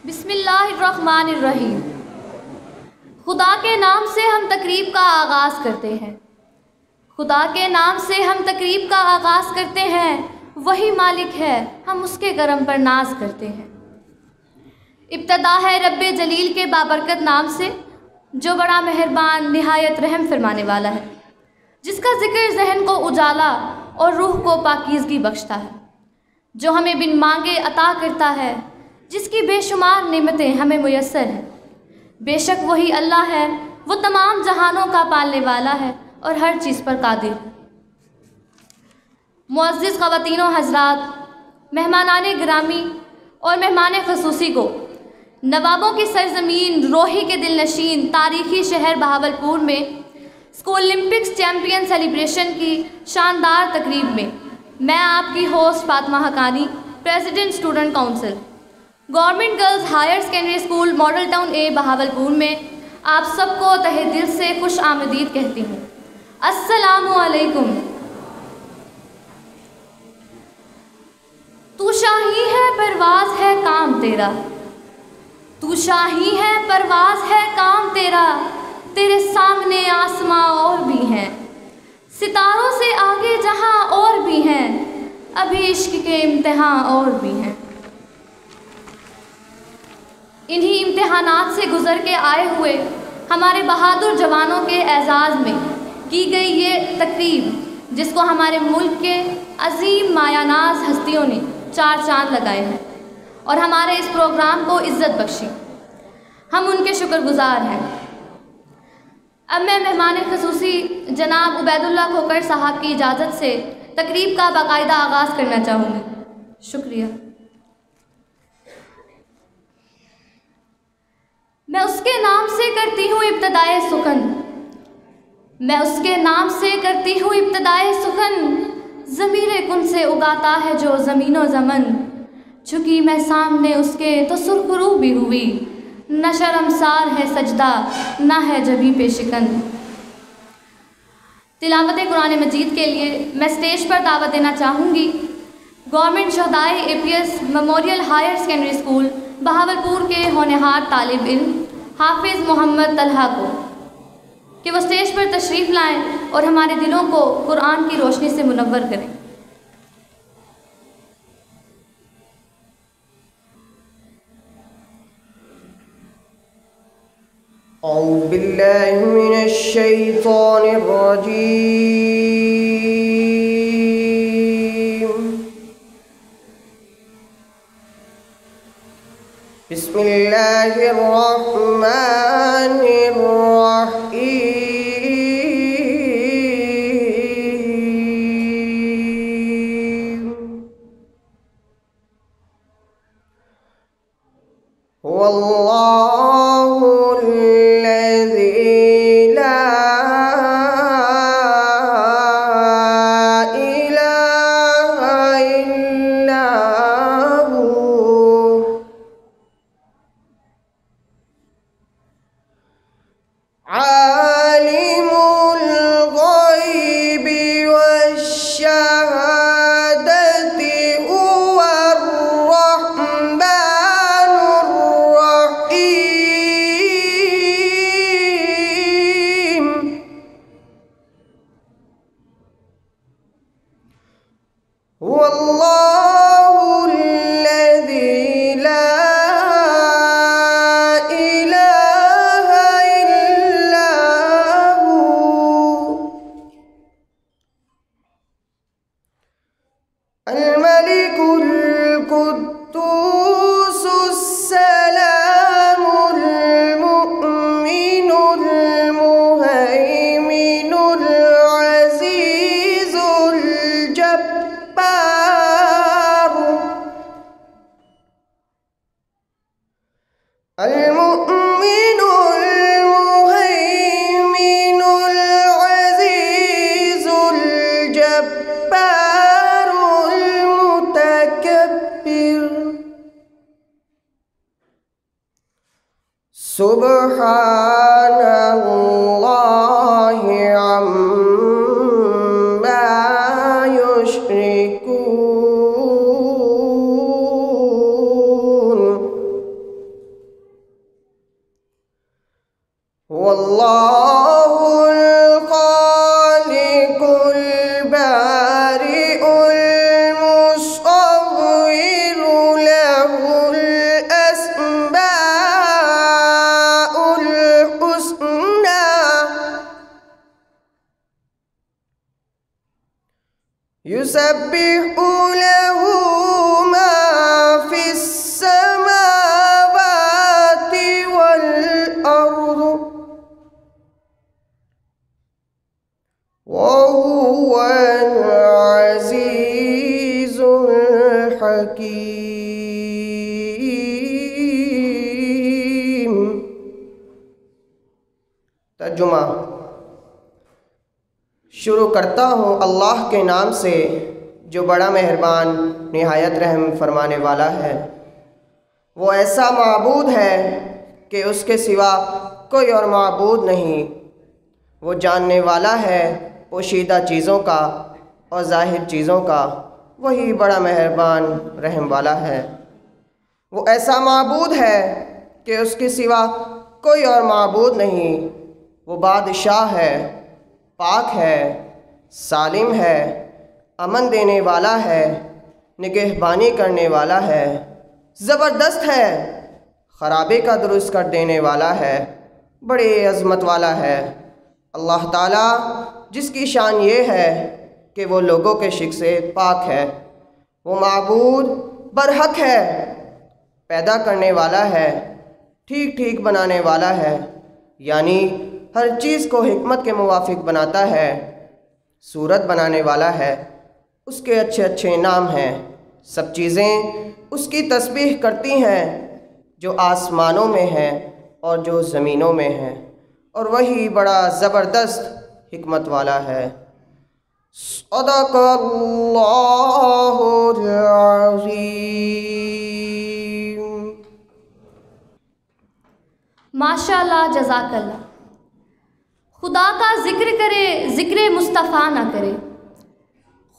बिस्मिल्लाहिर्रहमानिर्रहीम। खुदा के नाम से हम तकरीब का आगाज़ करते हैं। खुदा के नाम से हम तकरीब का आगाज़ करते हैं। वही मालिक है, हम उसके करम पर नाज करते हैं। इब्तदा है रब्बे जलील के बाबरकत नाम से, जो बड़ा मेहरबान निहायत रहम फरमाने वाला है, जिसका ज़िक्र जहन को उजाला और रूह को पाकीज़गी बख्शता है, जो हमें बिन मांगे अता करता है, जिसकी बेशुमार नेमतें हमें मुयस्सर हैं। बेशक वही अल्लाह है, वो तमाम जहानों का पालने वाला है और हर चीज़ पर कादिर है। मुअज़्ज़िज़ ख़वातीनो हज़रात, मेहमानाने गिरामी और मेहमान ख़ुसूसी को नवाबों की सरज़मीन रोही के दिलनशीन तारीख़ी शहर बहावलपुर में स्कूल ओलंपिक्स चैम्पियन सेलिब्रेशन की शानदार तकरीब में मैं आपकी host Fatima Haqqani, president student council, government girls higher secondary school model town A Bahawalpur में आप सबको तहे दिल से खुश आमदीद कहती हूँ। अस्सलामु अलैकुम। तू शाही है परवाज़ है काम तेरा, तू शाही है परवाज़ है काम तेरा, तेरे सामने आसमां और भी हैं, सितारों से आगे जहां और भी हैं, अभी इश्क के इम्तिहान और भी हैं। इन्हीं इम्तिहानात से गुज़र के आए हुए हमारे बहादुर जवानों के एजाज़ में की गई ये तकरीब, जिसको हमारे मुल्क के अजीम मायानाज हस्तियों ने चार चांद लगाए हैं और हमारे इस प्रोग्राम को इज़्ज़त बख्शी, हम उनके शुक्रगुज़ार हैं। अब मैं मेहमान ख़ुसूसी जनाब उबैदुल्लाह खोकर साहब की इजाज़त से तकरीब का बाकायदा आगाज़ करना चाहूँगी। शुक्रिया। मैं उसके नाम से करती हूँ इब्तदाए सुखन, मैं उसके नाम से करती हूँ इब्तदाए सुखन, ज़मीरे कुन से उगाता है जो ज़मीनो ज़मन, चूँकि मैं सामने उसके तो सुरखरू भी हुई, न शर्मसार है सजदा न है जबी पे शिकन। तिलावत कुरान मजीद के लिए मैं स्टेज पर दावत देना चाहूँगी गवर्नमेंट शहदाए APS memorial higher secondary school Bahawalpur के होनहार तालिब इल्म हाफिज़ मोहम्मद तलहा को, कि वो स्टेज पर तशरीफ़ लाएं और हमारे दिलों को कुरान की रोशनी से मुनव्वर करें। औज़ु बिल्लाहि मिनश शैतानिर रजीम। बिस्मिल्लाहिर रहमानिर रहीम। हुवल्लाहु अल्लज़ी ला इलाहा इल्ला हु आलिमुल ग़ैबि वश्शहादति हुवर रहमानुर रहीम। हुवल्लाहु अल्लज़ी ला इलाहा इल्ला हु अल मलिकुल कुद्दूसुस सलामुल मुअ्मिनुल मुहैमिनुल अज़ीज़ुल जब्बारु अल मुअ्मिनुल मुहैमिनुल अज़ीज़ुल जब्बारुल मुतकब्बिर। सुब्हानल्लाहि अम्मा युश्रिकून। युसब्बिहु लहू मा फिस्समावाति वल अर्द व हुवल अज़ीज़ुल हकीम। तर्जुमा। शुरू करता हूँ अल्लाह के नाम से जो बड़ा मेहरबान निहायत रहम फरमाने वाला है। वो ऐसा माबूद है कि उसके सिवा कोई और माबूद नहीं। वो जानने वाला है पोशीदा चीज़ों का और ज़ाहिर चीज़ों का। वही बड़ा मेहरबान रहम वाला है। वो ऐसा माबूद है कि उसके सिवा कोई और माबूद नहीं। वो बादशाह है, पाक है, सालिम है, अमन देने वाला है, निगहबानी करने वाला है, ज़बरदस्त है, ख़राबे का दुरुस्त कर देने वाला है, बड़े अज़मत वाला है। अल्लाह ताला जिसकी शान ये है कि वो लोगों के शिक से पाक है। वो माबूद बरहक है, पैदा करने वाला है, ठीक ठीक बनाने वाला है, यानी हर चीज़ को हिकमत के मुवाफिक बनाता है। सूरत बनाने वाला है, उसके अच्छे अच्छे नाम हैं। सब चीज़ें उसकी तस्बीह करती हैं, जो आसमानों में हैं और जो ज़मीनों में हैं, और वही बड़ा ज़बरदस्त हिकमत वाला है। सदक़ल्लाहुल अज़ीम। माशाअल्लाह, जज़ाकल्लाह। खुदा का ज़िक्र करे, ज़िक्र मुस्तफ़ा ना करे।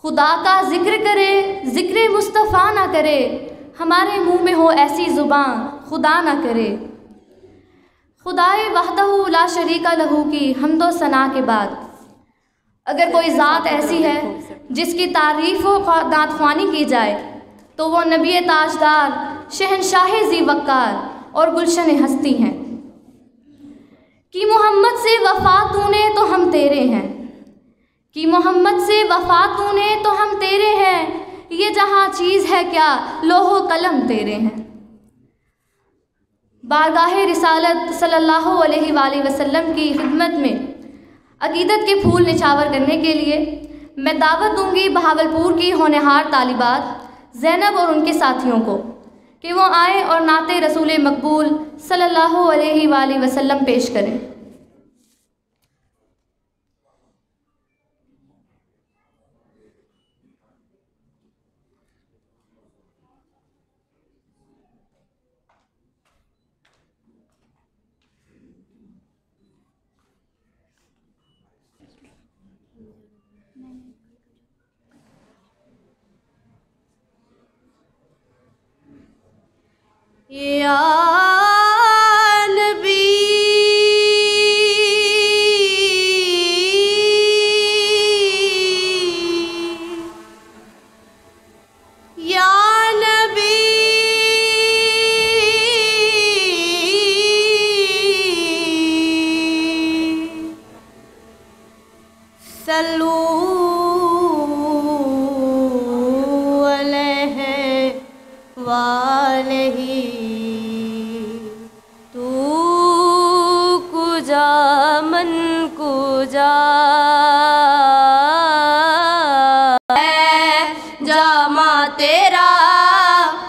खुदा का ज़िक्र करे, ज़िक्र मुस्तफ़ा ना करे। हमारे मुँह में हो ऐसी ज़ुबान खुदा ना करे। खुदाए वहदहू ला शरीका लहू की हम्दो सना के बाद अगर कोई ज़ात ऐसी है जिसकी तारीफ़ व नात-ख़्वानी की जाए तो वो नबी ताजदार, शहनशाह ज़ी वक़्कार और गुलशन हस्ती हैं। कि मोहम्मद से वफ़ा तूने तो हम तेरे हैं, कि मोहम्मद से वफ़ा तूने तो हम तेरे हैं। ये जहाँ चीज़ है क्या लोहो कलम तेरे हैं। बारगाहे रिसालत सल्लल्लाहु अलैहि वसल्लम की खिदमत में अक़ीदत के फूल निछावर करने के लिए मैं दावत दूंगी बहावलपुर की होनहार तालिबात ज़ैनब और उनके साथियों को कि वो आएँ और नाते रसूल मकबूल सल्लल्लाहु अलैहि वसल्लम पेश करें। या नबी या नबी सल्लू अलैहि वालैहि मन कुजा जामा तेरा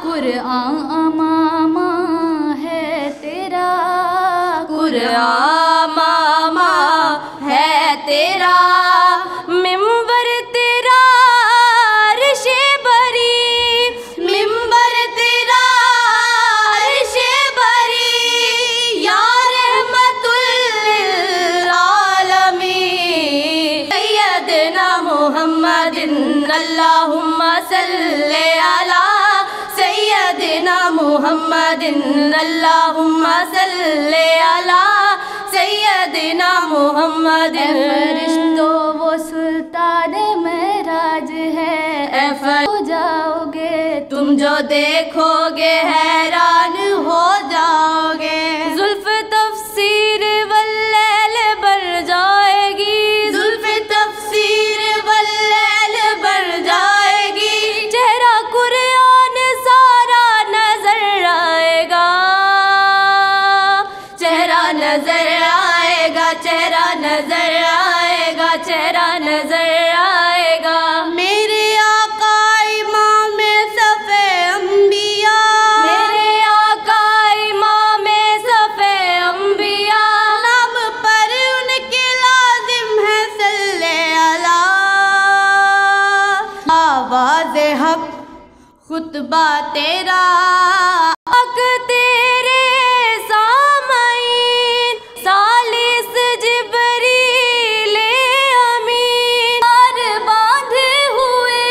कुरआन मामा है तेरा कुरआन मामा है तेरा मिंबर तेरा अर्शे बरी मिंबर तेरा अर्शे बरी या अल्लाहुम्मा सल्ले अला सय्यदिना मुहम्मदिन अल्लाहुम्मा सल्ले अला सय्यदिना मुहम्मदिन। फरिश्तों वो सुल्तान महराज है, हो जाओगे तुम जो देखोगे हैरान हो जाओगे। जुल्फ तफसीर वल्लैल बर जाएगी जुल्फ तफसीर वल्लैल बर जा रुतबा तेरा हक तेरे सामईन सालिस जिब्रील अमीन और बांधे हुए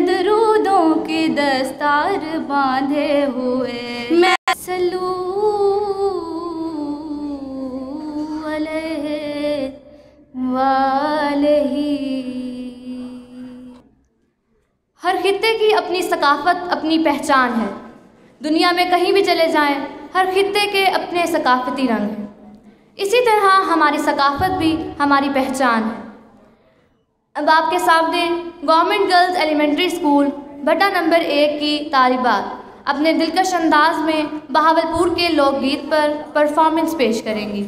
दरूदों की दस्तार बांधे हुए मैं सल्लू अलैहि वालैहि। हर खित्ते की अपनी सकाफ़त, अपनी पहचान है। दुनिया में कहीं भी चले जाएं, हर खित्ते के अपने सकाफ़ती रंग हैं। इसी तरह हमारी सकाफ़त भी हमारी पहचान है। अब आपके सामने गवर्नमेंट गर्ल्स एलिमेंट्री स्कूल भट्टा नंबर 1 की तालिबात अपने दिलकश अंदाज में बहावलपुर के लोकगीत पर परफॉर्मेंस पेश करेंगी।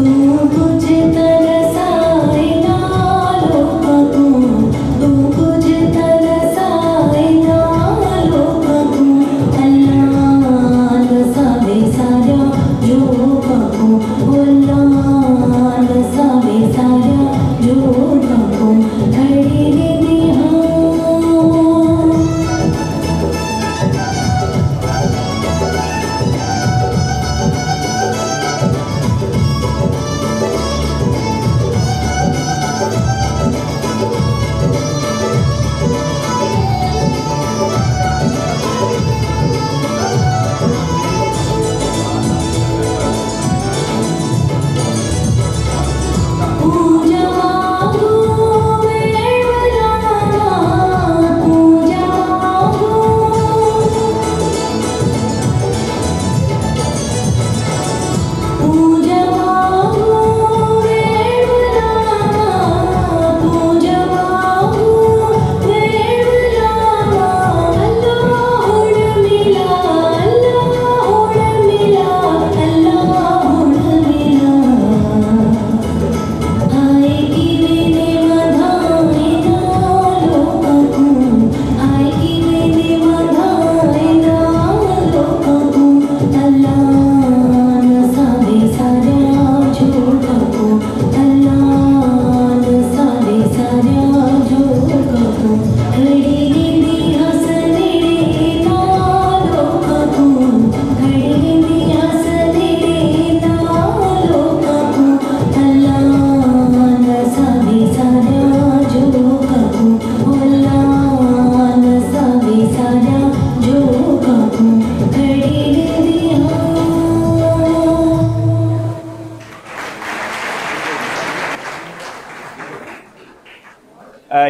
Ooh.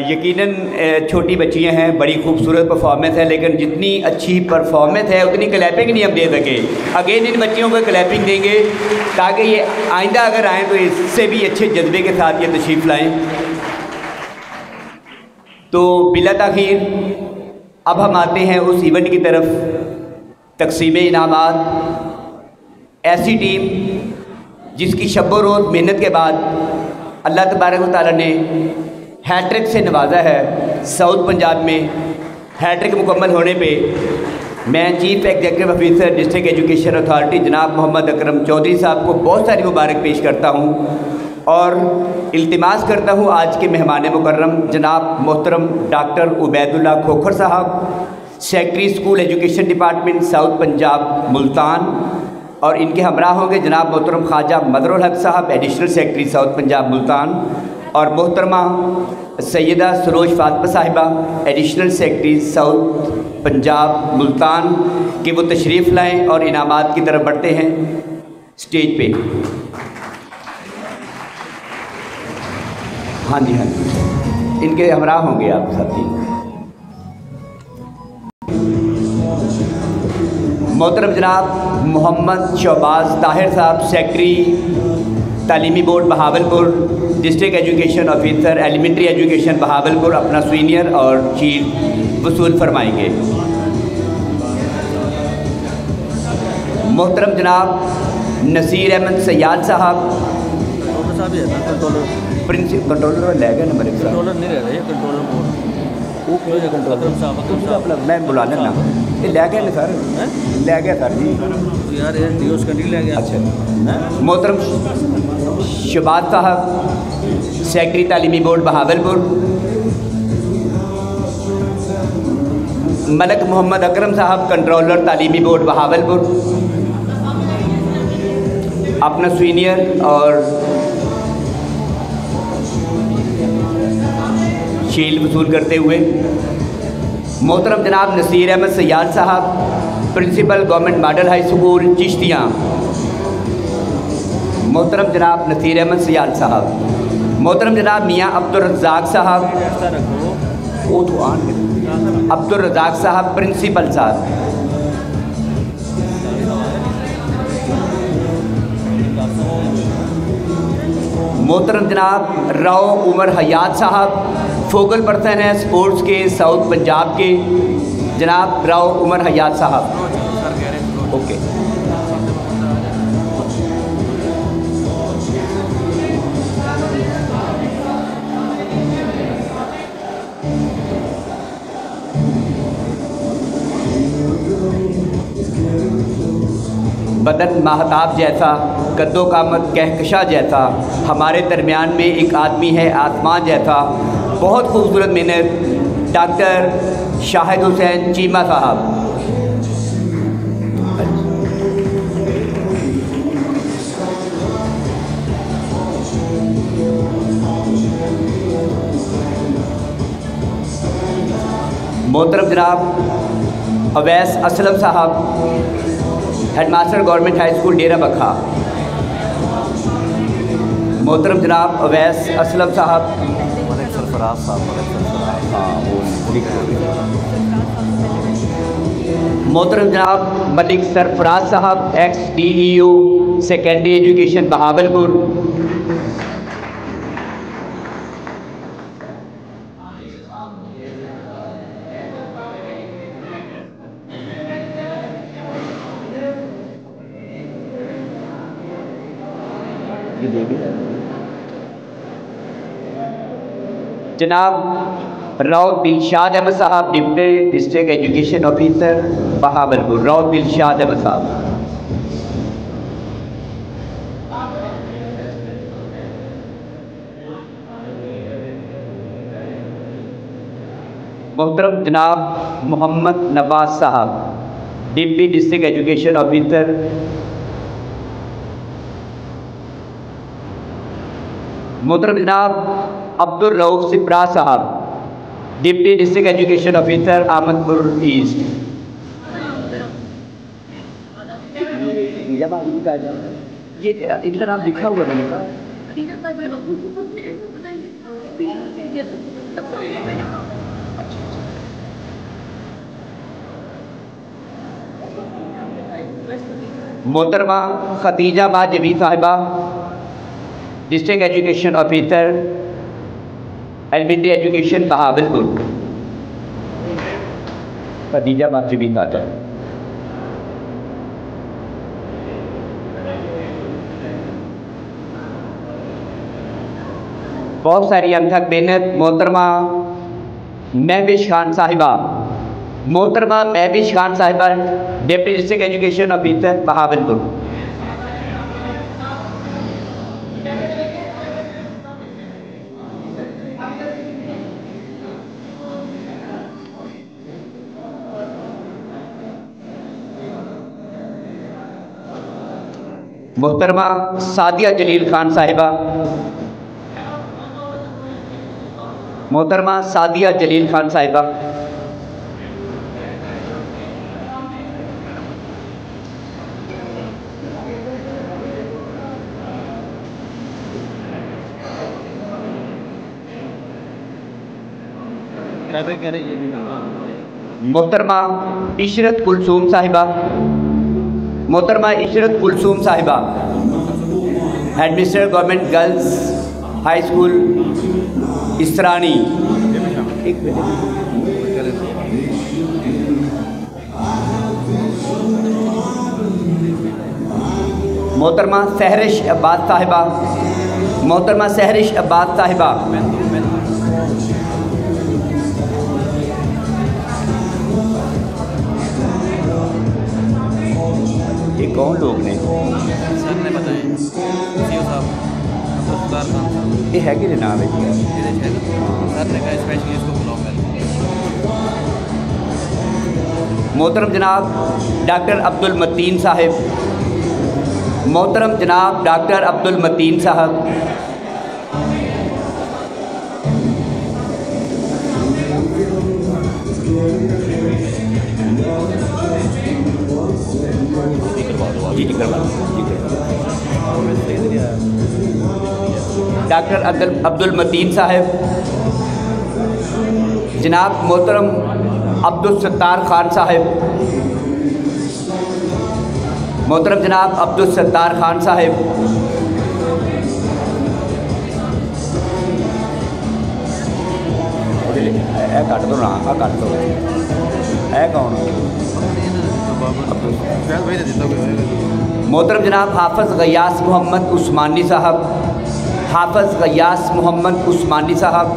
यकीनन छोटी बच्चियां हैं, बड़ी खूबसूरत परफॉर्मेंस है, लेकिन जितनी अच्छी परफॉर्मेंस है उतनी क्लैपिंग नहीं हम दे सके। अगेन इन बच्चियों को क्लैपिंग देंगे ताकि ये आइंदा अगर आएँ तो इससे भी अच्छे जज्बे के साथ ये तशरीफ़ लाएँ। तो बिला ताख़ीर अब हम आते हैं उस इवेंट की तरफ, तकसीम इनामात। ऐसी टीम जिसकी शब रोज़ मेहनत के बाद अल्लाह तबारक व तआला ने हैट्रिक से नवाजा है। साउथ पंजाब में हैट्रिक मुकम्मल होने पे मैं chief executive officer district education authority जनाब मोहम्मद अकरम चौधरी साहब को बहुत सारी मुबारक पेश करता हूँ और इल्तिमास करता हूँ आज के मेहमान मुकर्रम जनाब मोहतरम डॉक्टर उबैदुल्ला खोखर साहब, secretary school education department south Punjab Multan, और इनके हमरा होंगे जनाब मोहतरम ख्वाजा मदरुल हक साहब, additional secretary south Punjab Multan, और मोहतरमा सैयदा सरोज फातिमा साहिबा, additional secretary south Punjab Multan, कि वो तशरीफ़ लाएँ और इनामात की तरफ बढ़ते हैं स्टेज पे। हाँ जी, हाँ जी, इनके हमरा होंगे आप साथी। मोहतरम जनाब मोहम्मद शहबाज ताहिर साहब, सेक्रेटरी तालीमी board Bahawalpur, district education officer elementary education Bahawalpur, अपना सीनियर और शील्ड वसूल फरमाएंगे। मोहतरम जनाब नसीर अहमद सयाद साहब, प्रिंसिपल कंट्रोलर ले गए नंबर 1 कंट्रोलर नहीं रह रहे, कंट्रोलर बोर्ड वो क्यों कंट्रोलर साहब मैं बुला लेना, ये ले गए ना सर, ले गया सर जी, तो यार ये न्यूज़ का नहीं ले गया। अच्छा, मोहतरम शहबाज साहब, सेक्रेटरी तालीमी बोर्ड बहावलपुर, मलक मोहम्मद अकरम साहब, कंट्रोलर तालीमी बोर्ड बहावलपुर, अपना सीनियर और शील्ड वसूल करते हुए। मोहतरम जनाब नसीर अहमद सयाद साहब, principal government model high school Chishtian, मोहतरम जनाब नसीर अहमद सयाद साहब। मोहतरम जनाब मियाँ अब्दुल रज़ाक साहब, वो तो अब्दुल रज़ाक साहब प्रिंसिपल साहब। मोहतरम जनाब राव उमर हयात साहब, फोकल पर्सन है स्पोर्ट्स के साउथ पंजाब के, जनाब राव उमर हयात साहब। ओके, बदन महताब जैसा, कद्दो कामत कहकशा जैसा, हमारे दरमियान में एक आदमी है आसमान जैसा। बहुत खूबसूरत मेहनत डॉक्टर शाहिद हुसैन चीमा साहब। मोहतरम जनाब अवैस असलम साहब, हेडमास्टर गवर्नमेंट हाई स्कूल डेरा बखा। मोहतरम जनाब अवैस असलम साहब, सरफराज साहब, मोहतरम जनाब मलिक सरफराज साहब, ex DEO secondary education Bahawalpur. जनाब राव दिलशाद अहमद साहब, deputy district education officer Bahawalpur, Rao Dilshad Ahmed साहब। मोहतरम जनाब मोहम्मद नवाज साहब, डिप्टी डिस्ट्रिक्ट एजुकेशन ऑफिसर। मोहतरम जनाब अब्दुल रऊफ सिपरा साहब, deputy district education officer Ahmadpur East. ये इधर आप लिखा हुआ मैंने कहा मोहतरमा खतीजा बा जबी साहिबा, district education officer, elementary education Bahawalpur. Khatija बा जबी साहिबा। बहुत सारी अनथक मेहनत मोहतरमा महविश खान साहिबा। मोहतरमा महविश खान साहिबा, deputy district education officer Bahawalpur. मोहतरमा सादिया जलील खान साहिबा। मोहतरमा सादिया जलील खान साहिबा। मोहतरमा इशरत कुलसूम साहिबा। मोहतरमा इशरत कुलसूम साहिबा, headmistress government girls high school Israni. मोहतरमा सहरिश अब्बास साहिबा। मोहतरमा सहरिश अब्बास साहिबा। ये कौन लोग ने? सर ने बताया, सीओ साहब, अब्दुल खान साहब। ये है कि नाम है जी? सर ने कहा स्पेशली इसको बुलाओ। मोहतरम जनाब डॉक्टर अब्दुल मतीन साहिब। मोहतरम जनाब डॉक्टर अब्दुल मतीन साहब। डॉक्टर अब्दुल मतीन साहब। जनाब मोहतरम अब्दुल सत्तार खान साहब। मोहतरम जनाब अब्दुल सत्तार खान साहब। काट दो ना, काट दो। है कौन? मोहतरम जनाब हाफिज़ गयास मोहम्मद उस्मानी साहब। हाफिज़ गयास मोहम्मद उस्मानी साहब।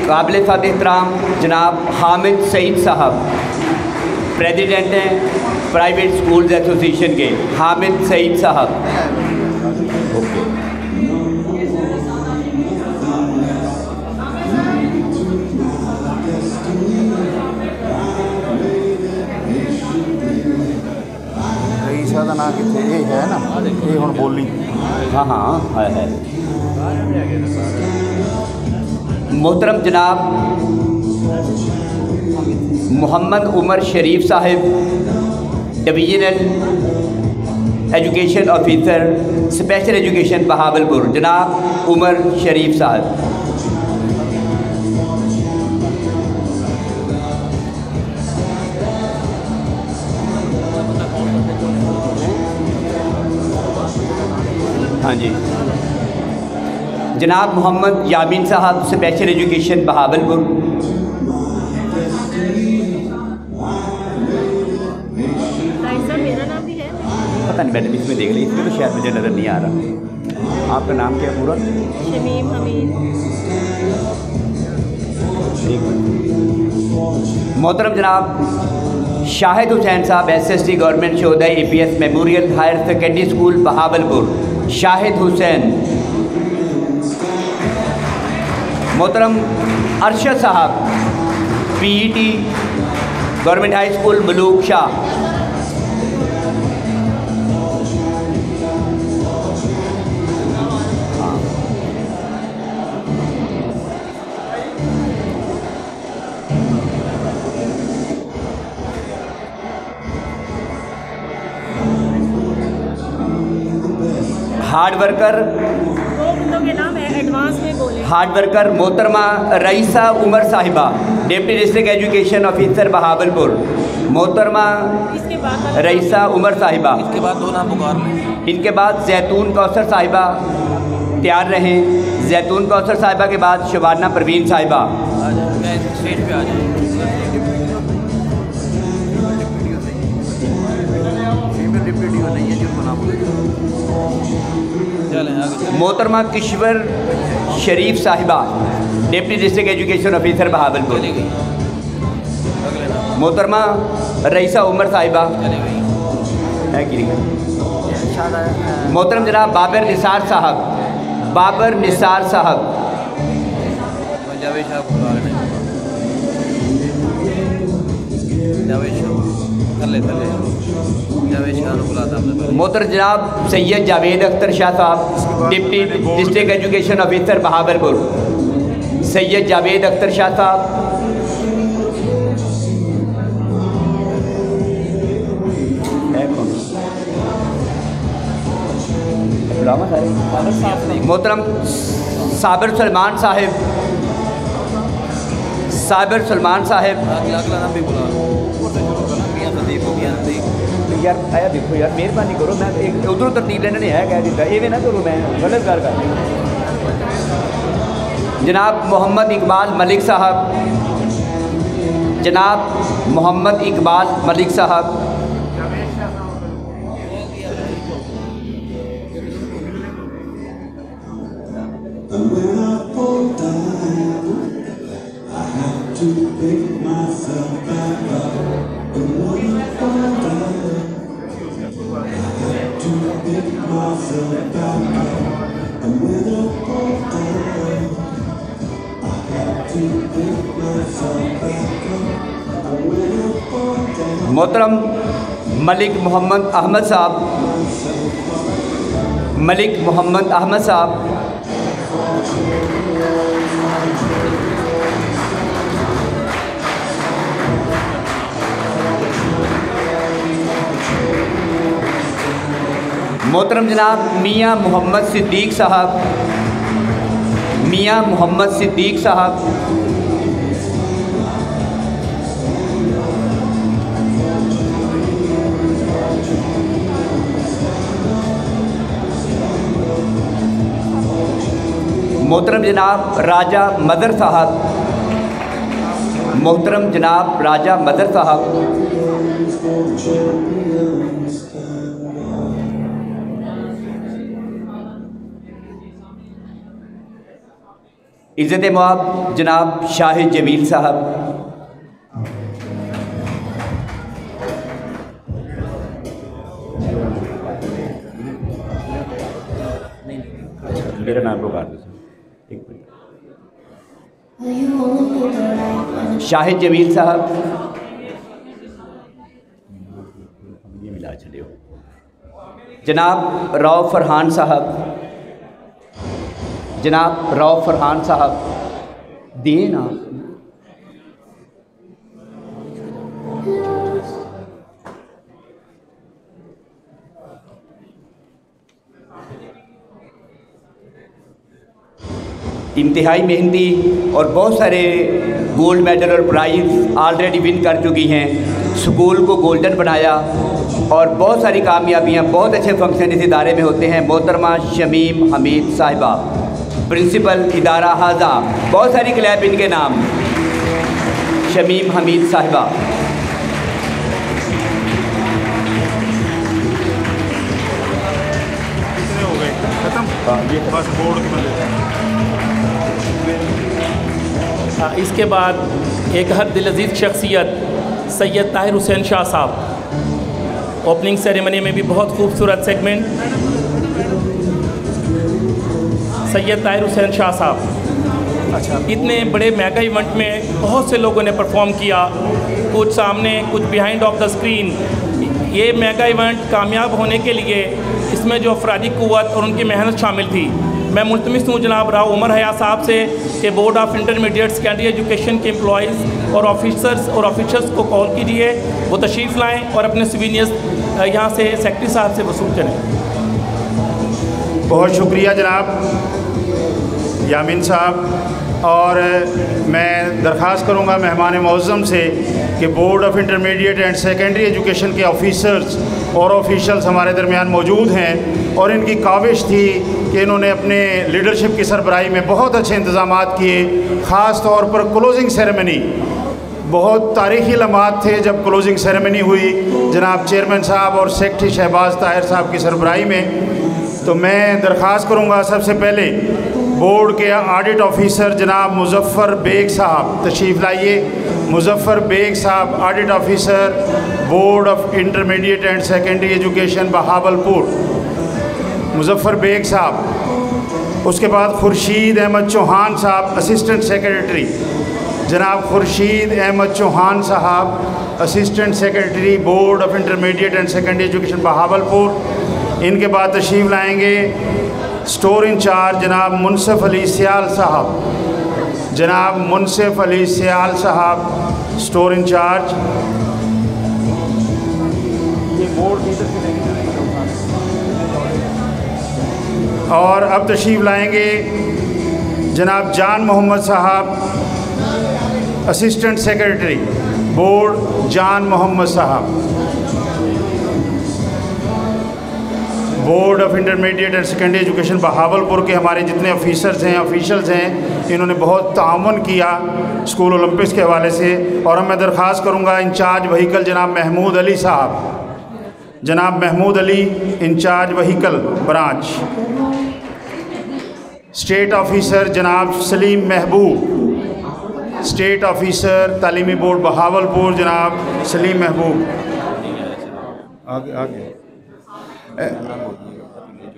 काबिल एहतराम जनाब हामिद सईद साहब, प्रेसिडेंट हैं प्राइवेट स्कूल्स एसोसिएशन के। हामिद सईद साहब। रईसा का नाम कितने ये है ना, ये हुण बोली। हाँ हाँ है। मोहतरम जनाब मोहम्मद उमर शरीफ साहिब, divisional education officer special education Bahawalpur. जनाब उमर शरीफ साहब। हाँ जी। जनाब मोहम्मद यामीन साहब, स्पेशल एजुकेशन बहावलपुर। मेरा नाम भी है, पता नहीं, मैंने इसमें देख ली, इसमें तो शायद मुझे नज़र नहीं आ रहा। आपका नाम क्या है पूरा? शमीम हमीद। मोहतरम जनाब शाहिद हुसैन साहब, SST गवर्नमेंट शोधा APS memorial higher secondary school Bahawalpur. Shahid Hussain. मोहतरम अरशद साहब, PET government high school Malook Shah. Hard worker, के नाम है एडवांस में बोले। हार्ड वर्कर मोहतरमा रईसा उमर साहिबा, deputy district education officer Bahawalpur. मोहतरमा इसके बाद रईसा उमर साहिबा। इसके बाद 2 नाम पुकार लें। इनके बाद जैतून कौसर साहिबा तैयार रहें। जैतून कौसर साहिबा के बाद शबाना परवीन साहिबा। आ जाए स्टेज पे आ जाए। मोहतरमा किश्वर शरीफ साहिबा, deputy district education officer Bahawalpur. मोहतरमा रईसा उमर साहिबा है कि नहीं? मोहतरम जनाब बाबर निसार साहब, बाबर निसार साहब। जावेद शाह बुला रहे हैं। जावेद शाह थले जावेद शाह बुलाता है। मोहतरम जनाब सैयद जावेद अख्तर शाह साहब, deputy district education officer Bahawalpur. Syed Javed Akhtar Shah साहब। मोहतरम साबिर सलमान साहिब, साबिर सलमान साहिब। अगला नाम भी बुला यार आया देखो यार, मेहरबानी करो, मैं एक उधरों तरतीब लेने नहीं है कह दिता, ये ना करो, मैं गलत कर जनाब मोहम्मद इकबाल मलिक साहब, जनाब मोहम्मद इकबाल मलिक साहब। मोहतरम मलिक मोहम्मद अहमद साहब, मलिक मोहम्मद अहमद साहब। मोहतरम जनाब मियाँ मोहम्मद सिद्दीक साहब, मियाँ मोहम्मद सिद्दीक साहब। मोहतरम जनाब राजा मदर साहब, मोहतरम जनाब राजा मदर साहब। इज़्ज़त मुआब जनाब शाहिद जमील साहब। मेरा नाम पुकार दो, एक मिनट। शाहिद जमील साहब, ये मिला चले हो। जनाब रऊफ़ फरहान साहब, जनाब रऊफ़ फरहान साहब देना। इंतहाई मेहनती और बहुत सारे गोल्ड मेडल और प्राइज़ ऑलरेडी विन कर चुकी हैं, स्कूल को गोल्डन बनाया और बहुत सारी कामयाबियाँ, बहुत अच्छे फंक्शन इस इदारे में होते हैं। मोहतरमा शमीम हमीद साहिबा, प्रिंसिपल इदारा हाजा, बहुत सारी क्लैप इनके नाम। शमीम हमीद साहिबा। कितने हो गए खत्म? बस बोर्ड के बंदे। इसके बाद एक हद दिल अजीज़ शख्सियत सैयद ताहिर हुसैन शाह साहब, ओपनिंग सेरेमनी में भी बहुत खूबसूरत सेगमेंट। सैयद ताहिर हुसैन शाह साहब इतने बड़े मेगा इवेंट में बहुत से लोगों ने परफॉर्म किया, कुछ सामने कुछ बिहाइंड ऑफ द स्क्रीन। ये मेगा इवेंट कामयाब होने के लिए इसमें जो अफरादी क़ुव्वत और उनकी मेहनत शामिल थी। मैं मुल्तमिस हूँ जनाब राव उमर हया साहब से कि board of intermediate secondary education के एम्प्लॉइज़ और ऑफिसर्स को कॉल कीजिए, वो तशरीफ़ लाएँ और अपने सोवेनियर्स यहाँ से सेक्रेटरी साहब से वसूल करें। बहुत शुक्रिया जनाब यामीन साहब। और मैं दरख्वास्त करूँगा मेहमान मुअज़्ज़म से कि board of intermediate and secondary education के ऑफिसर्स और ऑफिशल्स हमारे दरमियान मौजूद हैं और इनकी काविश थी कि इन्होंने अपने लीडरशिप की सरबराही में बहुत अच्छे इंतज़ामात किए। ख़ास तौर पर क्लोजिंग सेरेमनी, बहुत तारीख़ी लम्हात थे जब क्लोजिंग सेरेमनी हुई जनाब चेयरमैन साहब और सेक्रेटरी शहबाज ताहिर साहब की सरबराही में। तो मैं दरख्वास्त करूँगा सबसे पहले बोर्ड के ऑडिट ऑफिसर जनाब मुज़फ़्फ़र बेग साहब तशरीफ़ लाइए। मुज़फ़्फ़र बेग साहब audit officer board of intermediate and secondary education Bahawalpur, Muzaffar Baig साहब। उसके बाद खुर्शीद अहमद चौहान साहब असिस्टेंट सेक्रेटरी, जनाब खुर्शीद अहमद चौहान साहब assistant secretary board of intermediate and secondary education Bahawalpur. इनके बाद तशरीफ़ लाएंगे स्टोर इंचार्ज जनाब मुनसिफ अली सियाल साहब, जनाब मुनसिफ अली सियाल साहब स्टोर इंचार्ज। ये बोर्ड और अब तशरीफ़ लाएंगे जनाब जान मोहम्मद साहब असिस्टेंट सेक्रेटरी बोर्ड, जान मोहम्मद साहब board of intermediate and secondary education Bahawalpur के। हमारे जितने ऑफिसर्स हैं ऑफिशल्स हैं इन्होंने बहुत ताउन किया स्कूल ओलंपिक्स के हवाले से। और मैं दरख्वास्त करूँगा इंचार्ज वहीकल जनाब महमूद अली साहब, जनाब Mahmood Ali incharge vehicle branch. State officer जनाब सलीम महबूब, स्टेट ऑफिसर तालीमी बोर्ड बहावलपुर जनाब सलीम महबूब। आगे आगे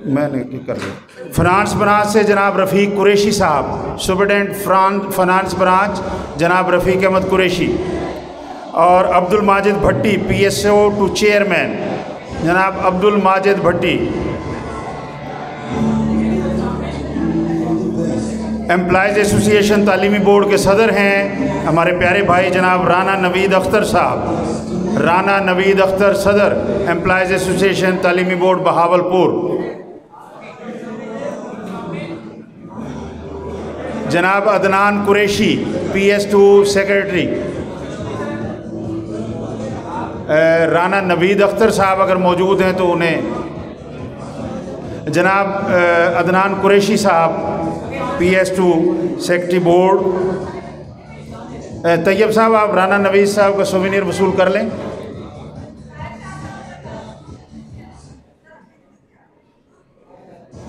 मैंने कर लिया। फ़ाइनेंस ब्रांच से जनाब रफ़ीक कुरैशी साहब, सुपरिटेंडेंट फ़ाइनेंस ब्रांच जनाब रफ़ीक अहमद कुरैशी। और अब्दुल माजिद भट्टी PSO टू चेयरमैन जनाब अब्दुल माजिद भट्टी। एम्प्लॉयज़ एसोसिएशन तालीमी बोर्ड के सदर हैं हमारे प्यारे भाई जनाब राना नवीद अख्तर साहब, राना नवीद अख्तर सदर एम्प्लॉयज़ एसोसिएशन तालीमी बोर्ड बहावलपुर। जनाब अदनान कुरैशी PS2 सेक्रेटरी। राना नवीद अख्तर साहब अगर मौजूद हैं तो उन्हें, जनाब अदनान कुरैशी साहब PS2 सेक्रेटरी बोर्ड। तैयब साहब आप राना नवीद साहब का सोवेनियर वसूल कर लें।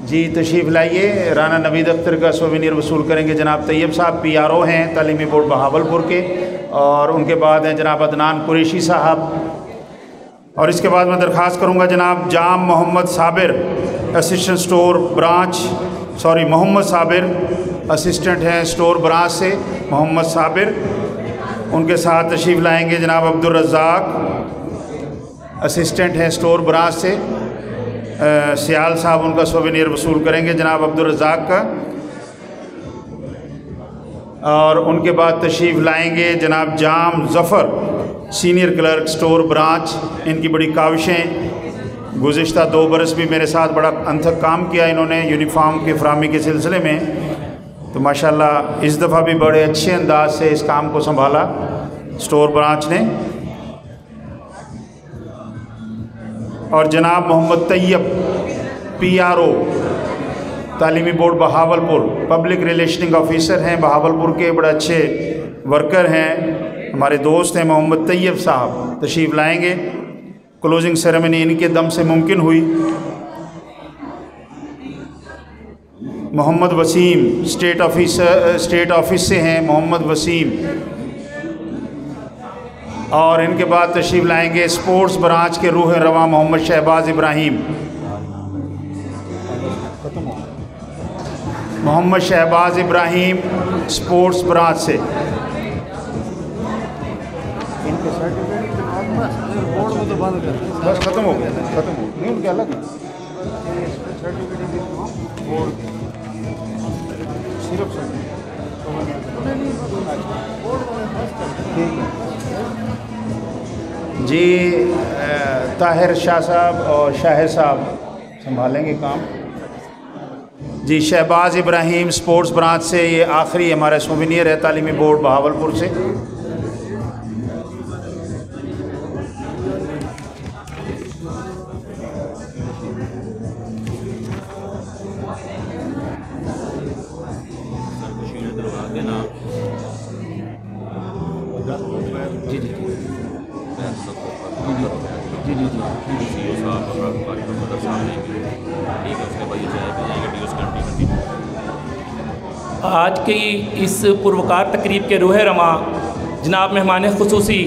जी तशरीफ़ लाइए, राना नवीद अख्तर का सोवेनियर वसूल करेंगे जनाब तैयब साहब PRO हैं तालीमी बोर्ड बहावलपुर के। और उनके बाद हैं जनाब अदनान कुरैशी साहब। और इसके बाद मैं दरख्वास्त करूँगा जनाब Jam Mohammad Sabir assistant store branch, Mohammad Sabir assistant हैं स्टोर ब्रांच से मोहम्मद साबिर। उनके साथ तशरीफ़ लाएंगे जनाब अब्दुल रज़्ज़ाक असिस्टेंट हैं स्टोर ब्रांच से। सियाल साहब उनका सोवेनियर वसूल करेंगे जनाब अब्दुल रज़्ज़ाक का। और उनके बाद तशरीफ़ लाएंगे जनाब Jam Zafar senior clerk store branch. इनकी बड़ी काविशें, गुज़िश्ता 2 बरस भी मेरे साथ बड़ा अनथक काम किया इन्होंने यूनिफॉर्म की फ़राहमी के सिलसिले में। तो माशाल्लाह इस दफ़ा भी बड़े अच्छे अंदाज से इस काम को संभाला स्टोर ब्रांच ने। और जनाब मोहम्मद तैयब PRO तालीमी board Bahawalpur, public relationing officer हैं बहावलपुर के, बड़े अच्छे वर्कर हैं, हमारे दोस्त हैं मोहम्मद तैयब साहब तशरीफ़ लाएंगे। क्लोजिंग सेरेमनी इनके दम से मुमकिन हुई। मोहम्मद वसीम स्टेट ऑफिस से हैं मोहम्मद वसीम। और इनके बाद तशरीफ़ लाएंगे स्पोर्ट्स ब्रांच के रूह रवा मोहम्मद शहबाज इब्राहिम। मोहम्मद शहबाज इब्राहीम स्पोर्ट्स ब्रांच से। इनके सर्टिफिकेट बोर्ड में तो बंद कर बस ख़त्म हो गया, ख़त्म हो गया, उनके अलग सर्टिफिकेट बोर्ड सिर्फ जी। ताहिर शाह साहब और शाहिद साहब संभालेंगे काम जी। शहबाज इब्राहीम स्पोर्ट्स ब्रांच से ये आखिरी हमारा सोविनियर है तालीमी बोर्ड बहावलपुर से। जी जी आज की इस पुरवकार तकरीब के रूह रमा जनाब मेहमान खुसूसी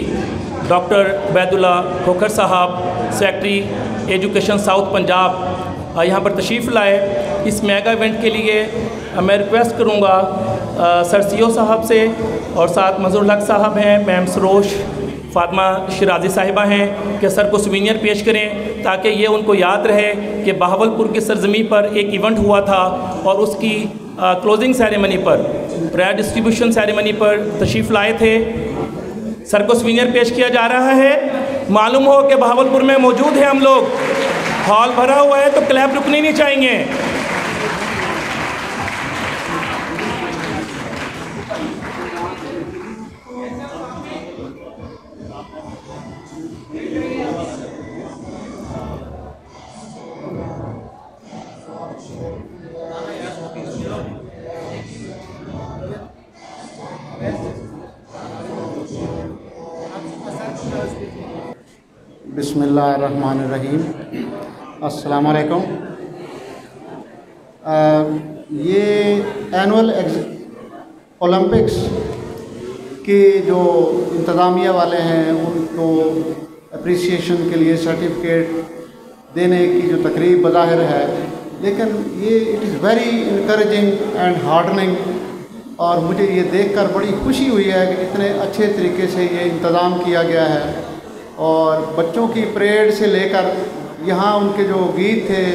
डॉक्टर उबैदुल्ला खोखर साहब, सेक्रेटरी एजुकेशन साउथ पंजाब यहाँ पर तशरीफ़ लाए। इस मेगा इवेंट के लिए मैं रिक्वेस्ट करूँगा सर सीओ साहब से और साथ मज़हरुल हक साहब हैं, मैम सरोश फातिमा शिराजी साहिबा हैं कि सर को सुवीनियर पेश करें ताकि ये उनको याद रहे कि बहावलपुर की सरजमी पर एक इवेंट हुआ था और उसकी क्लोजिंग सेरेमनी पर, प्रायर डिस्ट्रीब्यूशन सेरेमनी पर तशरीफ़ लाए थे। सर को सुवीनियर पेश किया जा रहा है। मालूम हो कि बहावलपुर में मौजूद है हम लोग, हॉल भरा हुआ है तो क्लैप रुकनी नहीं चाहिए। बिस्मिल्लाहिर्रहमानिर्रहीम। अस्सलाम वालेकुम। ये एनुअल ओलंपिक्स के जो इंतज़ामिया वाले हैं उनको अप्रिसिएशन के लिए सर्टिफिकेट देने की जो तकरीब बज़ाहिर है, लेकिन ये it is very encouraging and hardening. और मुझे ये देखकर बड़ी खुशी हुई है कि इतने अच्छे तरीके से ये इंतज़ाम किया गया है और बच्चों की परेड से लेकर यहाँ उनके जो गीत थे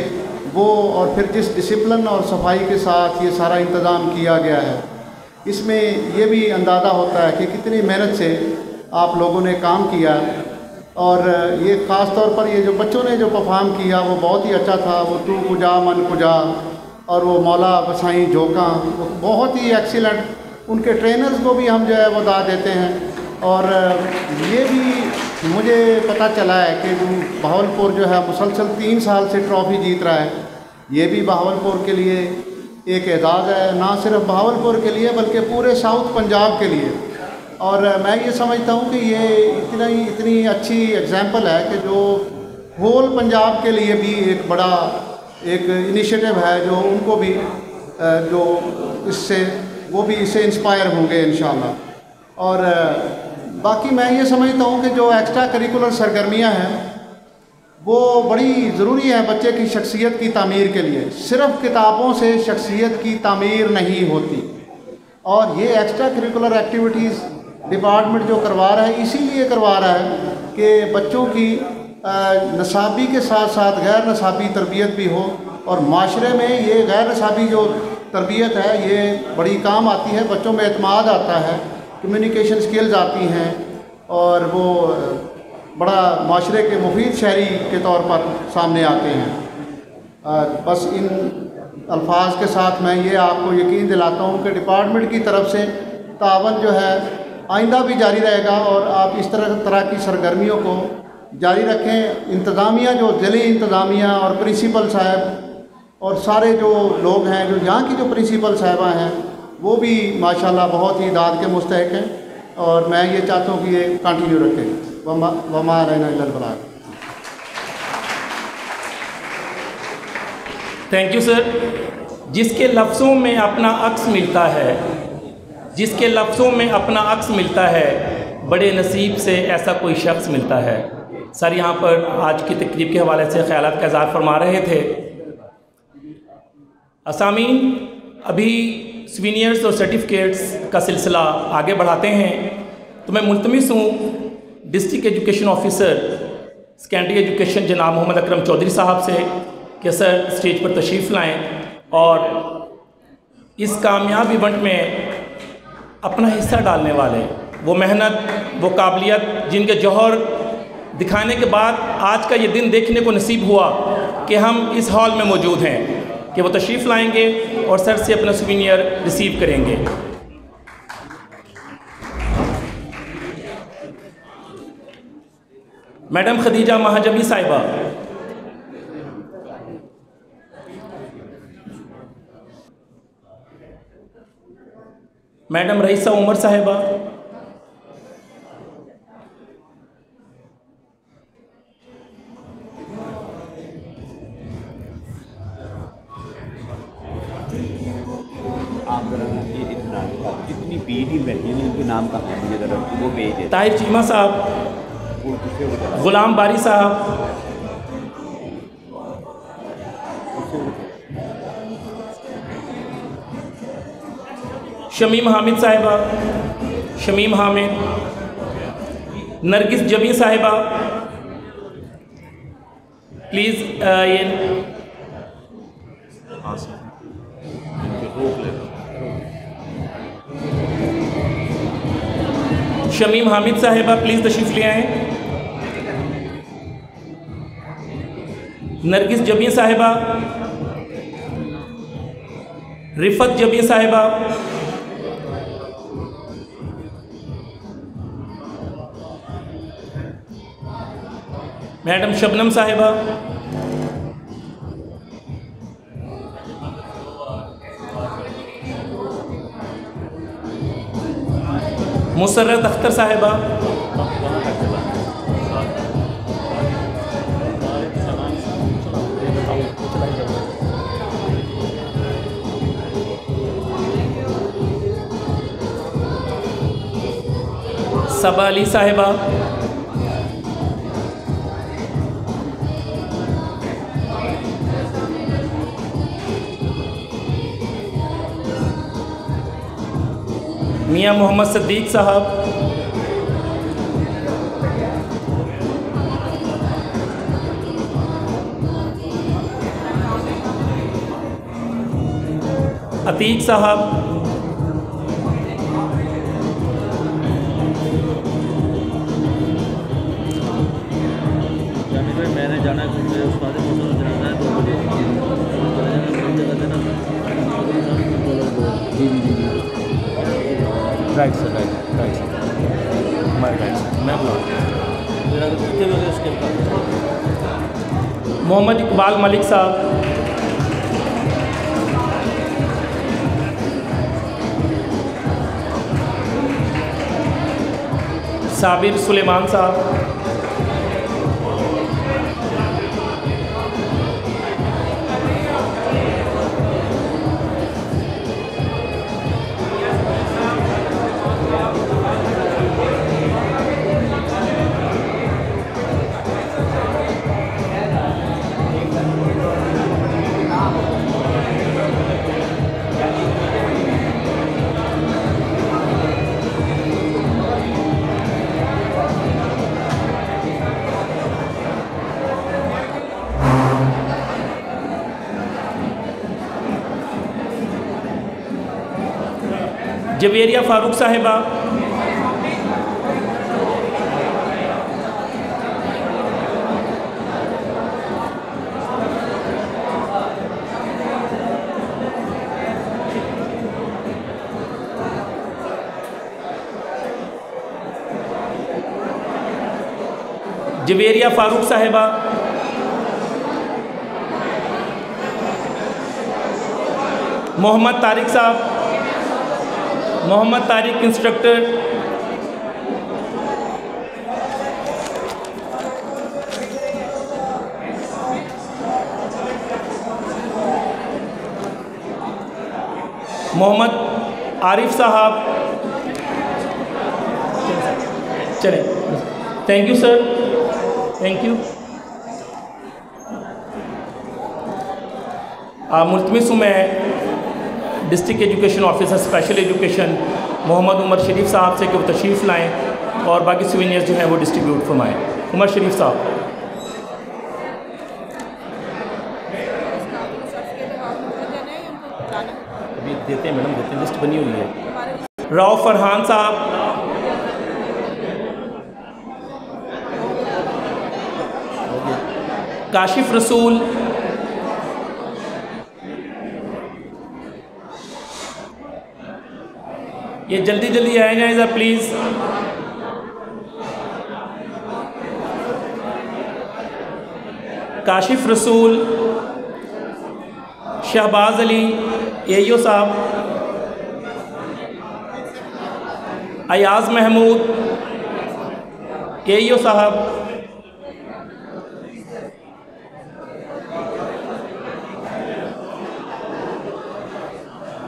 वो, और फिर जिस डिसिप्लिन और सफाई के साथ ये सारा इंतज़ाम किया गया है, इसमें ये भी अंदाज़ा होता है कि कितनी मेहनत से आप लोगों ने काम किया। और ये ख़ास तौर पर ये जो बच्चों ने जो परफॉर्म किया वो बहुत ही अच्छा था। वो तू कुजा मन कुजा और वो मौला बसाई झोंका, वो बहुत ही एक्सीलेंट। उनके ट्रेनर्स को भी हम जो है वो दाद देते हैं। और ये भी मुझे पता चला है कि बहावलपुर जो है मुसलसल 3 साल से ट्रॉफ़ी जीत रहा है। ये भी बहावलपुर के लिए एक एजाज़ है, ना सिर्फ बहावलपुर के लिए बल्कि पूरे साउथ पंजाब के लिए। और मैं ये समझता हूँ कि ये इतनी अच्छी एग्जांपल है कि जो होल पंजाब के लिए भी एक बड़ा एक इनिशिएटिव है, जो उनको भी जो इससे वो भी इससे इंस्पायर होंगे इंशाअल्लाह। और बाकी मैं ये समझता हूँ कि जो एक्स्ट्रा करिकुलर सरगर्मियाँ हैं वो बड़ी ज़रूरी है बच्चे की शख्सियत की तामीर के लिए। सिर्फ़ किताबों से शख्सियत की तामीर नहीं होती। और ये एक्स्ट्रा करिकुलर एक्टिविटीज़ डिपार्टमेंट जो करवा रहा है इसीलिए करवा रहा है कि बच्चों की नसाबी के साथ साथ गैर नसाबी तरबियत भी हो। और माशरे में ये गैर नसाबी जो तरबियत है ये बड़ी काम आती है। बच्चों में एतमाद आता है, कम्युनिकेशन स्किल्स आती हैं और वो बड़ा माशरे के मुफीद शहरी के तौर पर सामने आते हैं। बस इन अल्फाज के साथ मैं ये आपको यकीन दिलाता हूँ कि डिपार्टमेंट की तरफ से तावन जो है आइंदा भी जारी रहेगा और आप इस तरह की सरगर्मियों को जारी रखें। इंतज़ामिया जो ज़िले इंतज़ामिया और प्रिंसिपल साहब और सारे जो लोग हैं, जो यहाँ की जो प्रिंसिपल साहिबा हैं, वो भी माशाल्लाह बहुत ही दाद के मुस्तहक हैं। और मैं ये चाहता हूँ कि ये कंटिन्यू रखें। वमा अलैना इल्लल बलाग। Thank you sir. जिसके लफ्ज़ों में अपना अक्स मिलता है, जिसके लफ्ज़ों में अपना अक्स मिलता है, बड़े नसीब से ऐसा कोई शख्स मिलता है। सर यहाँ पर आज की तकरीब के हवाले से ख़यालात का इज़हार फरमा रहे थे। असामीन, अभी सीनियर्स और सर्टिफिकेट्स का सिलसिला आगे बढ़ाते हैं, तो मैं मुल्तमिस हूँ district education officer secondary education जनाब मोहम्मद अकरम चौधरी साहब से कि सर स्टेज पर तशरीफ़ लाएँ और इस कामयाब इवेंट में अपना हिस्सा डालने वाले, वो मेहनत, वो काबिलियत जिनके जौहर दिखाने के बाद आज का ये दिन देखने को नसीब हुआ कि हम इस हॉल में मौजूद हैं, कि वो तशरीफ़ लाएंगे और सर से अपना सूवेनियर रिसीव करेंगे। मैडम खदीजा महाजबी साहिबा, मैडम रईसा उमर साहिबा, जितनी पीडी बैठी है उनके नाम का मुझे ज़रा वो भेज दे। ताहिर चीमा साहब, गुलाम बारी साहब, शमीम हामिद साहिबा, शमीम हामिद, नरगिस जबी साहिबा, प्लीज़ ये शमीम हामिद साहिबा प्लीज़ तशरीफ़ ले आएँ। नरगिस जबी साहिबा, रिफत जबी साहिबा, मैडम शबनम साहिबा, मुसर्रत अख्तर साहिबा, सबा अली साहिबा, मियाँ मोहम्मद सद्दीक साहब, अतीक साहब, मैंने जाना है घूमने, उस बाद जाना है 2 बजे। राइट सर, राइट सर, हमारे राइट सर, मैं बुला मोहम्मद इकबाल मलिक साहब, साबिर सुलेमान साहब, जवेरिया फारूक साहिबा, जवेरिया फारूक साहिबा, मोहम्मद तारिक साहब, मोहम्मद तारिक इंस्ट्रक्टर, मोहम्मद आरिफ साहब, चले, thank you sir, thank you. मुल्तमिस हूँ मैं district education officer special education Mohammad Umar Sharif साहब से कि वो तशरीफ़ लाएँ और बाकी सोवेनियर्स जो हैं वो डिस्ट्रीब्यूट फरमाएँ। उमर शरीफ साहब। अभी देते हैं मैडम, देते हैं, लिस्ट बनी हुई है। राव फरहान साहब, काशिफ रसूल, ये जल्दी जल्दी आए जाए ज़रा प्लीज़। काशिफ रसूल, शहबाज अली एयो साहब, अयाज महमूद एयो साहब,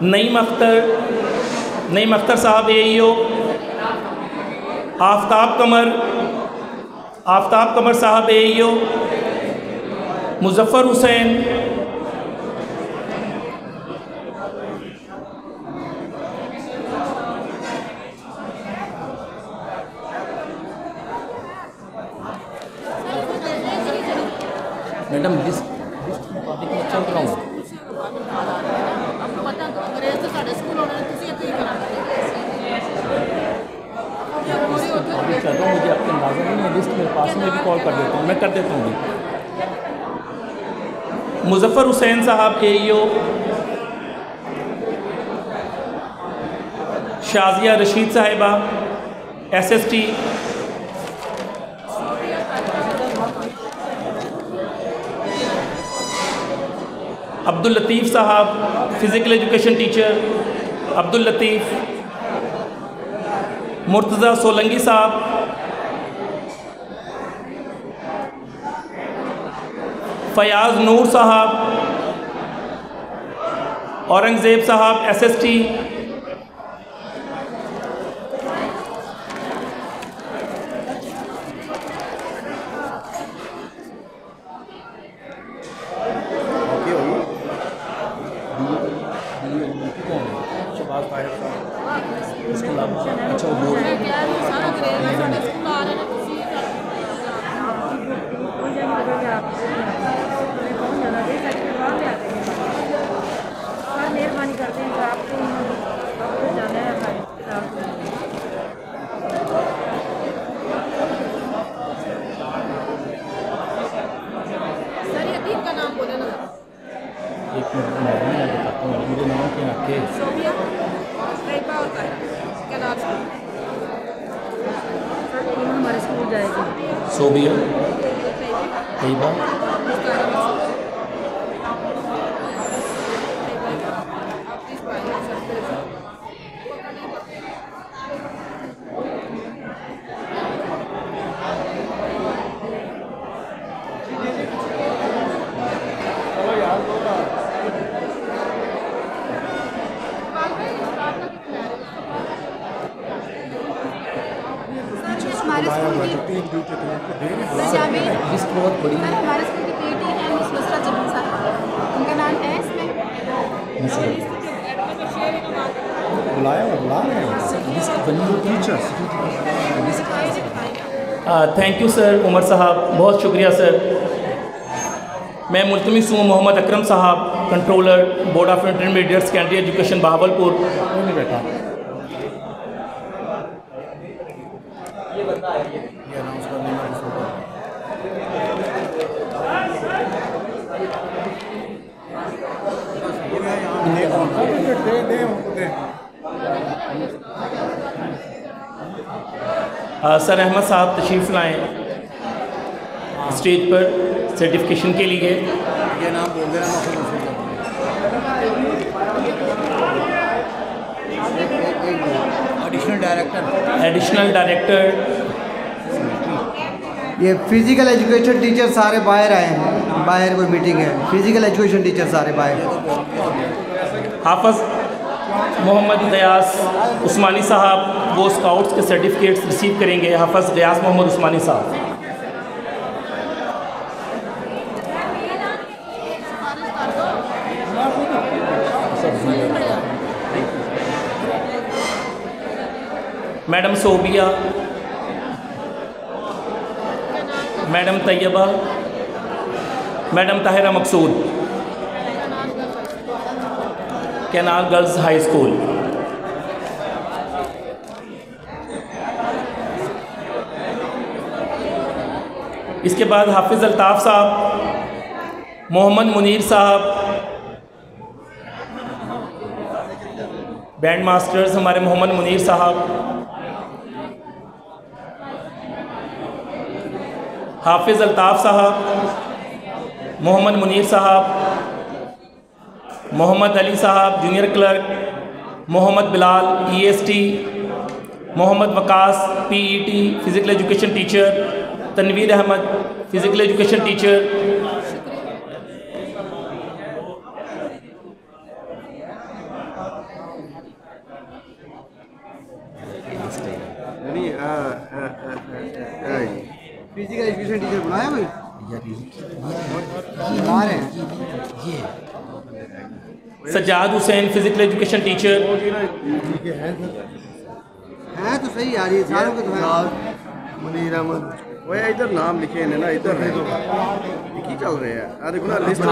नईम अख्तर साहब एईओ, आफ्ताब कमर साहब AEO, Muzaffar Hussain, madam list चल रहा हूँ। चल रहा हूँ, मुझे आपके अंदाज़ा नहीं है, लिस्ट मेरे पास में भी कॉल कर देता हूँ, मैं कर देता हूँ। मुजफ्फर हुसैन साहब एईओ, शाजिया रशीद साहिबा SST, अब्दुल लतीफ़ साहब physical education teacher Abdul Latif, Murtaza Solangi साहब, फ़याज़ नूर साहब, औरंगज़ेब साहब SST, सोबिया तैयबा, लिस्ट बहुत बड़ी है। हमारे स्कूल की बेटी है मिस नुसरत जमीन साहब, उनका नाम है इसमें बुलाया और बुला रहे हैं लिस्ट बनी हुई teachers. Thank you sir Umar साहब, बहुत शुक्रिया सर। मैं मुल्तमिस हूँ मोहम्मद अकरम साहब, controller board of intermediate secondary education Bahawalpur. बेटा सर अहमद साहब तशरीफ़ लाएँ स्टेज पर सर्टिफिकेशन के लिए। ये नाम बोल देना। एडिशनल डायरेक्टर ये फिज़िकल एजुकेशन टीचर सारे बाहर आए हैं, बाहर कोई मीटिंग है, फिज़िकल एजुकेशन टीचर सारे बाहर। हाफिज़ मोहम्मद गयास उस्मानी साहब वो स्काउट्स के सर्टिफिकेट्स रिसीव करेंगे। हाफिज़ गयास मोहम्मद उस्मानी साहब। Madam Sobia, madam Tayyaba, madam Tahira Maqsood, canal girls high school. इसके बाद हाफिज़ अल्ताफ़ साहब, मोहम्मद मुनीर साहब, बैंड मास्टर्स हमारे मोहम्मद मुनीर साहब, हाफिज़ अल्ताफ़ साहब, मोहम्मद मुनीर साहब, मोहम्मद अली साहब junior clerk, Mohammad Bilal EST, Mohammad Waqas PET physical education teacher, Tanveer Ahmed physical education teacher. Physical education teacher बनाया भाई बना रहे हैं। Sajjad Hussain physical education teacher है तो सही यार, ये सारों के तो है। मुनीर अहमद वो इधर नाम लिखे हैं ना, इधर है तो की चल रहे हैं। अरे गुना लिस्ट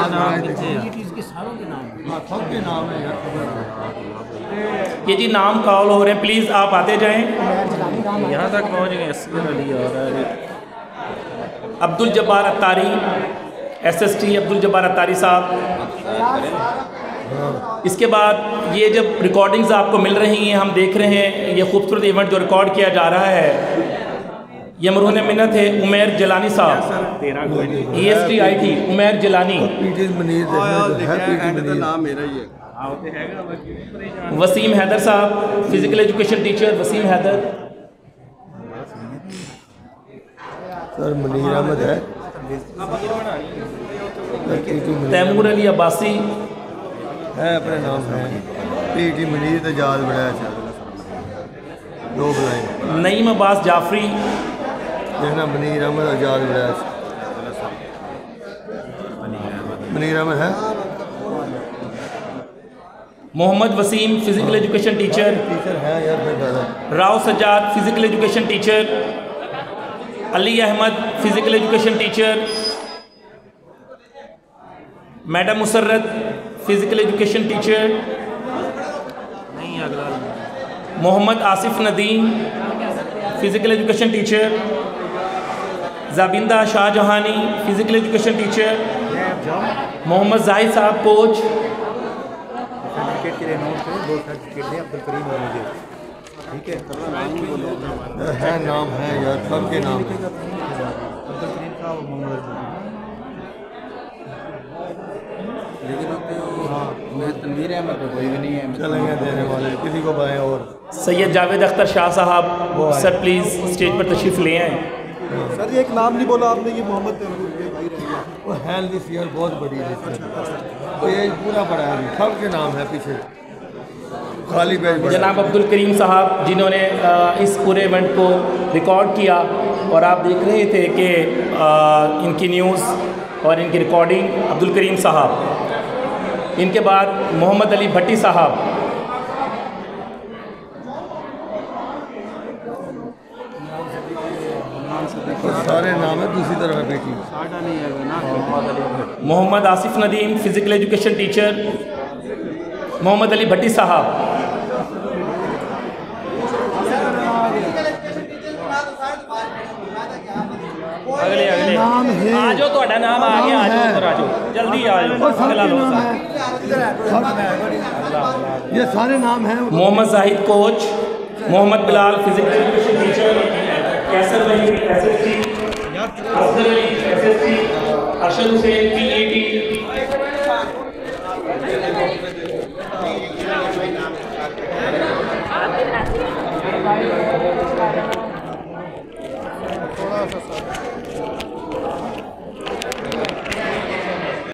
सबके नाम है यार। ये जी नाम कॉल हो रहे हैं, प्लीज़ आप आते जाएं। यहाँ तक पहुँच गए असगर अली और अब्दुल जब्बार अत्तारी SST अब्दुल जब्बार अत्तारी साहब। इसके बाद ये जब रिकॉर्डिंग्स आपको मिल रही हैं, हम देख रहे हैं ये खूबसूरत इवेंट जो रिकॉर्ड किया जा रहा है, ये मरहून मिन्नत है उमैर जलानी साहब EST IT उमैर जलानी। नाम मेरा ही है। वसीम हैदर साहब physical education teacher, Waseem Haider. Sir Munir Ahmad है, तैमूर अली अब्बासी है अपने नाम है। PET मुनीर तो याद बड़ा अच्छा दो बुलाए। नईम अब्बास जाफरी, देखना मुनीर अहमद आजाद बड़ा अच्छा। मुनीर अहमद है। Mohammad Waseem physical education teacher है यार। Rao Sajjad physical education teacher, Ali Ahmad physical education teacher, madam Musarrat physical education teacher, Mohammad Asif Nadeem physical education teacher, Jabinda Shahjahani physical education teacher, Mohammad Zahid साहब कोच। सर्टिफिकेट के लिए नोट करें, 2 सर्टिफिकेट दें अब्दुल करीम और मुझे, ठीक है? है नाम है यार, सबके नाम है। अब्दुल करीम साहब और मोहम्मद तनवीर अहमद तो कोई भी नहीं है। चलेंगे देने वाले किसी को पाए। और सैयद जावेद अख्तर शाह साहब, सर प्लीज़ स्टेज पर तशरीफ़ ले आएँ। सर ये एक नाम नहीं बोला आपने, ये मोहम्मद तैमूर के भाई रहेंगे। वो है लिस्ट यार बहुत बड़ी लिस्ट है, तो ये पूरा पड़ा है, सबके नाम है पीछे खाली पेज। जनाब अब्दुल करीम साहब जिन्होंने इस पूरे इवेंट को रिकॉर्ड किया, और आप देख रहे थे कि इनकी न्यूज़ और इनकी रिकॉर्डिंग अब्दुल करीम साहब। इनके बाद मोहम्मद अली भट्टी साहब, सारे नाम है। दूसरी तरफ है बेटी Mohammad Asif Nadeem physical education teacher, Mohammad Ali Bhatti साहब। अगले नाम है। आज तो नाम आ गया, आज जल्दी आ जाओ। ये सारे नाम हैं। Mohammad Zahid coach, Mohammad Bilal physical education teacher, Qaiser Wali SST, Afzal Ali SST, Arshad Hussain PET,